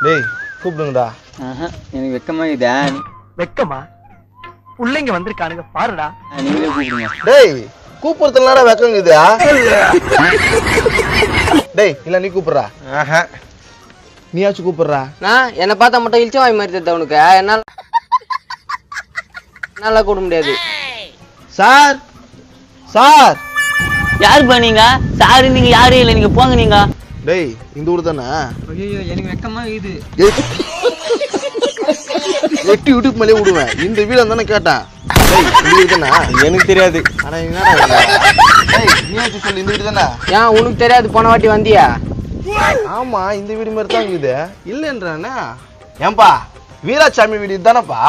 டேய் கூப்பிடுங்கடா. எனக்கு வெக்கமா இதா. வெக்கமா? பிள்ளைங்க வந்திருக்கானுங்க பாருடா. நீங்களே கூப்பிடுங்க. டேய் கூப்பிடுறதுலடா வெக்கங்குதா? டேய் இல்ல நீ கூப்பிடுறா. நீயாச்சும் கூப்பிடுறா. நான் என்ன பார்த்தா மட்டும் இழிச்ச வாய் மாதிரி தெரியுது உனக்கு. என்னால கூட முடியாது. சார் சார் யாருப்பா நீங்க? சாரு நீங்க யாரும் இல்லை, நீங்க போங்க நீங்க. டேய் இந்த ஊர் தானே? ஐயோ எனக்கு வெக்கமா இது. எட்டி யூடியூப் மேலே விடுவேன். இந்த வீடு தானே கேட்டேன். டேய் இந்த வீடு தானே? எனக்கு தெரியாது. ஆனா என்னடா டேய் நீயாச்சும் சொல்லு, இந்த வீடு தானே? ஏன் உனக்கு தெரியாது? போன வாட்டி வந்தியா? ஆமா இந்த வீடு மாதிரி தான் இருக்குது. இல்லைன்றானே. ஏன்பா வீராசாமி வீடு தானேப்பா?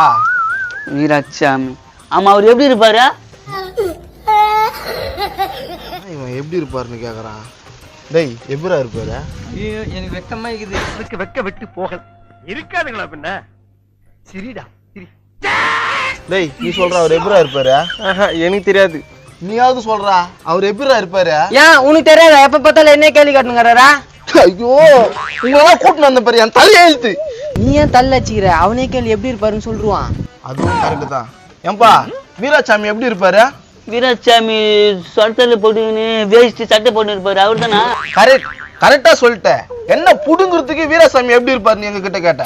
வீராசாமி. ஆமா, அவர் எப்படி இருப்பாரு? இவன் எப்படி இருப்பாருன்னு கேக்குறான். டேய் எப்படா இருப்பாரு? ஐயோ எனக்கு வெக்கமா இருக்குது. அதுக்கு வெக்க விட்டு போகல இருக்காதுங்களா பின்ன? சரிடா சரி. டேய் நீ சொல்ற அவர் எப்படா இருப்பாரு? எனக்கு தெரியாது. நீயாவது சொல்றா அவர் எப்படா இருப்பாரு? ஏன் உனக்கு தெரியாதா? எப்ப பார்த்தாலும் என்ன கேள்வி காட்டுங்கிறாரா? ஐயோ உங்களெல்லாம் கூட்டிட்டு வந்த பாரு என் தலையை எழுத்து. நீ ஏன் தள்ள வச்சுக்கிற? அவனே கேள்வி எப்படி இருப்பாருன்னு சொல்லுவான். அதுவும் கரெக்ட் தான். ஏன்பா வீராசாமி எப்படி இருப்பாரு? வீராசாமி சொட்டல போட்டுக்கின்னு வேஸ்ட் சட்டை போட்டு இருப்பாரு, அவர் தானா? கரெக்டா சொல்லிட்டேன். என்ன புடுங்குறதுக்கு வீராசாமி எப்படி இருப்பாருன்னு எங்க கிட்ட கேட்ட.